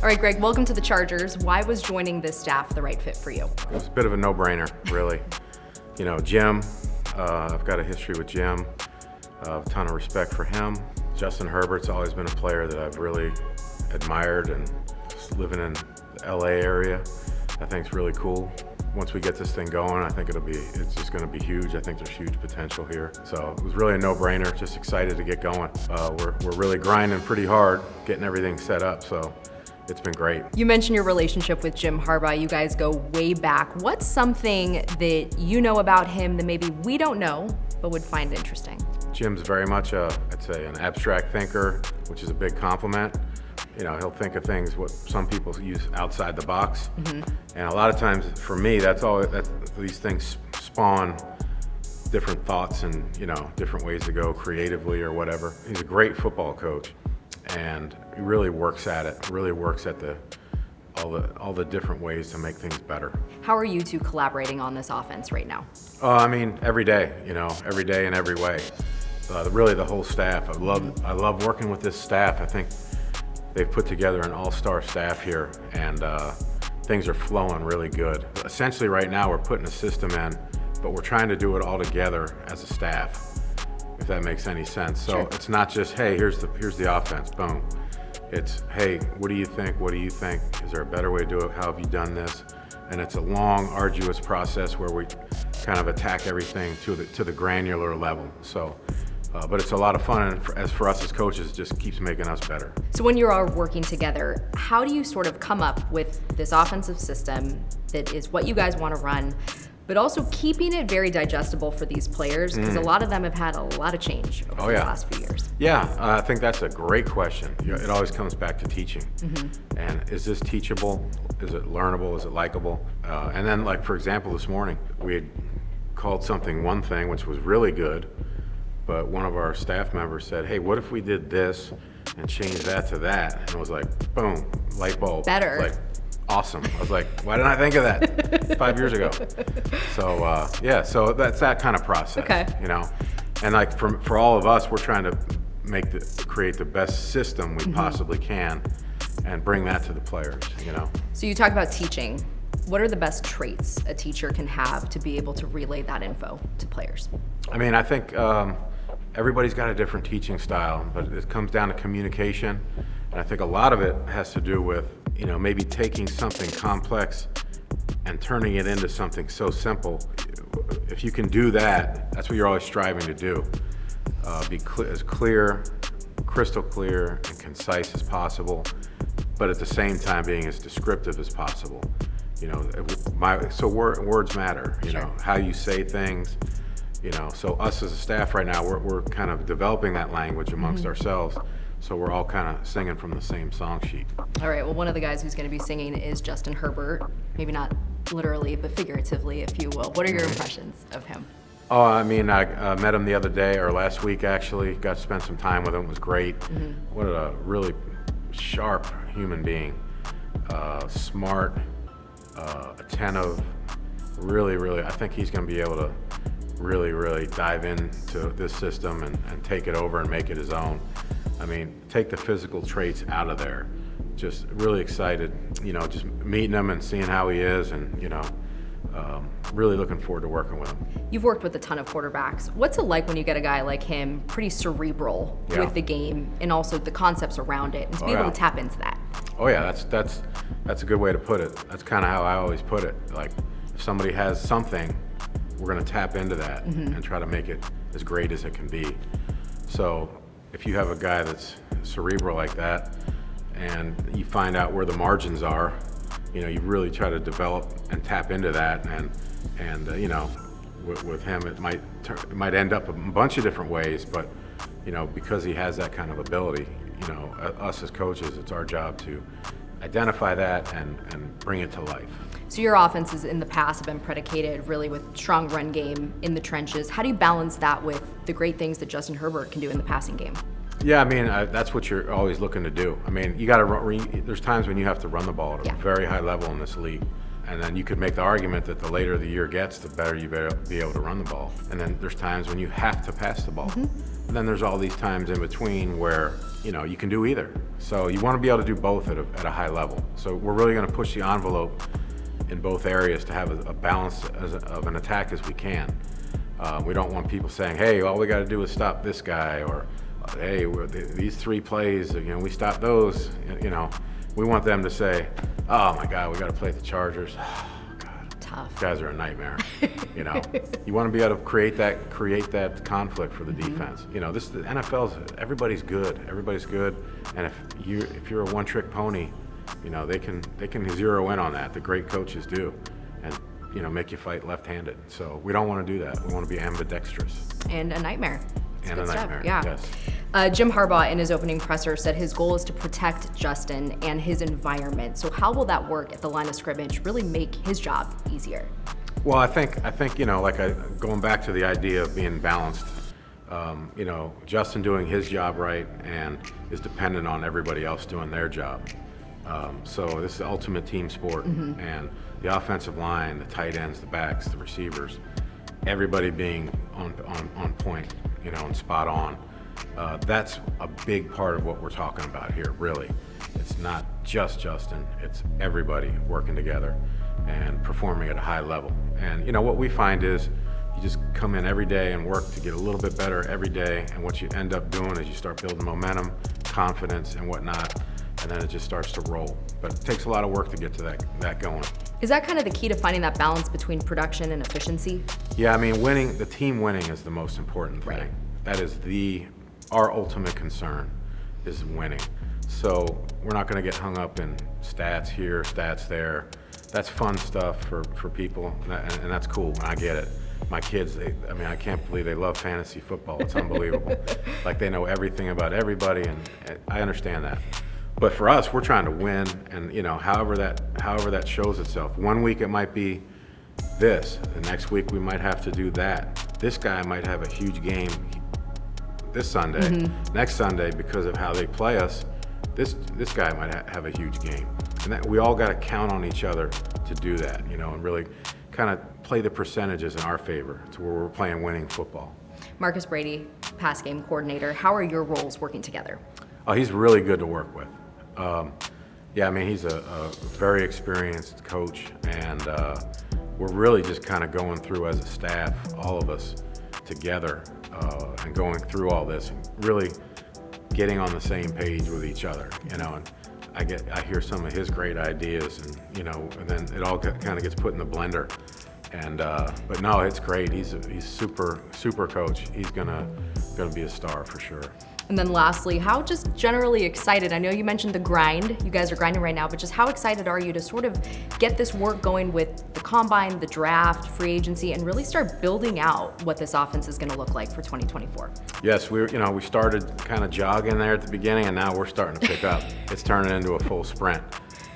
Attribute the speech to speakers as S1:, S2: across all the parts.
S1: All right, Greg, welcome to the Chargers. Why was joining this staff the right fit for you?
S2: It was a bit of a no-brainer, really. You know, Jim, I've got a history with Jim, a ton of respect for him. Justin Herbert's always been a player that I've really admired, and just living in the LA area, I think it's really cool. Once we get this thing going, I think it's just gonna be huge. I think there's huge potential here. So it was really a no-brainer, just excited to get going. We're really grinding pretty hard, getting everything set up, so it's been great.
S1: You mentioned your relationship with Jim Harbaugh. You guys go way back. What's something that you know about him that maybe we don't know, but would find interesting?
S2: Jim's very much I'd say an abstract thinker, which is a big compliment. You know, he'll think of things what some people use outside the box. And a lot of times for me, these things spawn different thoughts and, you know, different ways to go creatively or whatever. He's a great football coach, and he really works at it, really works at all the different ways to make things better.
S1: How are you two collaborating on this offense right now?
S2: I mean, every day, you know, every day in every way. Really the whole staff. I love working with this staff. I think they've put together an all-star staff here, and things are flowing really good. Essentially right now we're putting a system in, but we're trying to do it all together as a staff, if that makes any sense. So
S1: Sure.
S2: It's not just, hey, here's the offense, boom. It's, hey, what do you think? What do you think? Is there a better way to do it? How have you done this? And it's a long, arduous process where we kind of attack everything to the granular level. So, but it's a lot of fun, and as for us as coaches, it just keeps making us better.
S1: So when you're all working together, how do you sort of come up with this offensive system that is what you guys want to run, but also keeping it very digestible for these players, because a lot of them have had a lot of change over these last few years?
S2: Yeah, I think that's a great question. It always comes back to teaching. And is this teachable? Is it learnable? Is it likable? And then, like, for example, this morning, we had called something one thing, which was really good, but one of our staff members said, hey, what if we did this and changed that to that? And it was like, boom, light bulb.
S1: Better.
S2: Like, awesome. I was like, why didn't I think of that 5 years ago? So, yeah, so that's that kind of process,
S1: Okay.
S2: you know? And like for all of us, we're trying to create the best system we possibly can and bring that to the players, you know?
S1: So you talk about teaching. What are the best traits a teacher can have to be able to relay that info to players?
S2: I mean, I think everybody's got a different teaching style, but it comes down to communication. And I think a lot of it has to do with, you know, maybe taking something complex and turning it into something so simple. If you can do that, that's what you're always striving to do. Be as clear, crystal clear, and concise as possible, but at the same time being as descriptive as possible. You know, words matter, you know, how you say things, you know. So us as a staff right now, we're kind of developing that language amongst ourselves. So we're all kind of singing from the same song sheet.
S1: All right, well, one of the guys who's going to be singing is Justin Herbert. Maybe not literally, but figuratively, if you will. What are your impressions of him?
S2: Oh, I mean, I met him the other day, or last week actually. Got to spend some time with him. It was great. What a really sharp human being. Smart, attentive. Really, I think he's going to be able to really dive into this system and take it over and make it his own. I mean, take the physical traits out of there. Just really excited, you know, just meeting him and seeing how he is, and, you know, really looking forward to working with him.
S1: You've worked with a ton of quarterbacks. What's it like when you get a guy like him, pretty cerebral with the game and also the concepts around it, and to be able to tap into that?
S2: Oh yeah, that's a good way to put it. That's kind of how I always put it. Like, if somebody has something, we're going to tap into that and try to make it as great as it can be. So if you have a guy that's cerebral like that, and you find out where the margins are, you know, you really try to develop and tap into that, and you know, with him, it might end up a bunch of different ways, but, you know, because he has that kind of ability, you know, us as coaches, it's our job to identify that and bring it to life.
S1: So your offenses in the past have been predicated really with strong run game in the trenches. How do you balance that with the great things that Justin Herbert can do in the passing game?
S2: Yeah, I mean, that's what you're always looking to do. I mean, you got to. There's times when you have to run the ball at a very high level in this league, And then you could make the argument that the later the year gets, the better you better be able to run the ball. And then there's times when you have to pass the ball. And then there's all these times in between where, you can do either. So you want to be able to do both at a high level. So we're really going to push the envelope in both areas to have a balance of an attack as we can. We don't want people saying, hey, all we got to do is stop this guy, or hey, these 3 plays, we stopped those. We want them to say, oh my God, we got to play the Chargers. Oh, God,
S1: tough.
S2: These guys are a nightmare. You want to be able to create that conflict for the defense. The NFL's everybody's good, and if you're a one-trick pony, they can zero in on that. The great coaches do, and make you fight left-handed. So we don't want to do that. We want to be ambidextrous.
S1: And a nightmare.
S2: And a nightmare.
S1: Yeah.
S2: Yes.
S1: Jim Harbaugh, in his opening presser, said his goal is to protect Justin and his environment. So how will that work at the line of scrimmage? Really make his job easier?
S2: Well, I think going back to the idea of being balanced. Justin doing his job right and is dependent on everybody else doing their job. So this is the ultimate team sport, and the offensive line, the tight ends, the backs, the receivers, everybody being on point, and spot on. That's a big part of what we're talking about here, really. It's not just Justin, it's everybody working together and performing at a high level. And what we find is you just come in every day and work to get a little bit better every day, and what you end up doing is you start building momentum, confidence, and whatnot, and then it just starts to roll. But it takes a lot of work to get to that going.
S1: Is that kind of the key to finding that balance between production and efficiency?
S2: Yeah, the team winning is the most important thing.
S1: Right.
S2: That is our ultimate concern is winning. So we're not going to get hung up in stats here, stats there. That's fun stuff for people, and that's cool, and I get it. My kids, I can't believe they love fantasy football. It's unbelievable. Like they know everything about everybody, and I understand that. But for us, we're trying to win, and however that shows itself. One week it might be this. The next week we might have to do that. This guy might have a huge game this Sunday. Next Sunday, because of how they play us, this guy might have a huge game. And that we all got to count on each other to do that, and really kind of play the percentages in our favor to where we're playing winning football.
S1: Marcus Brady, pass game coordinator, how are your roles working together?
S2: Oh, he's really good to work with. He's a very experienced coach, and we're really just kind of going through as a staff, all of us together, and going through all this, and really getting on the same page with each other, and I hear some of his great ideas, and then it all kind of gets put in the blender. And but no, it's great. He's super coach. He's gonna be a star for sure.
S1: And then lastly, how just generally excited, I know you mentioned the grind, you guys are grinding right now, but just how excited are you to sort of get this work going with the combine, the draft, free agency, and really start building out what this offense is gonna look like for 2024?
S2: Yes, we started kind of jogging there at the beginning, and now we're starting to pick up. It's turning into a full sprint.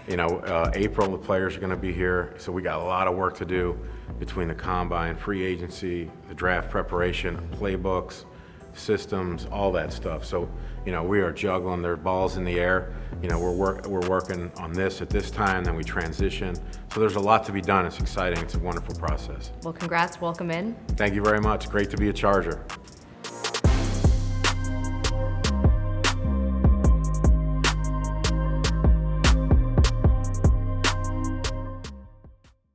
S2: April, the players are gonna be here, so we got a lot of work to do between the combine, free agency, the draft preparation, playbooks, systems, all that stuff. So, we are juggling. There are balls in the air. We're working on this at this time, then we transition. So there's a lot to be done. It's exciting. It's a wonderful process.
S1: Well, congrats. Welcome in.
S2: Thank you very much. Great to be a Charger.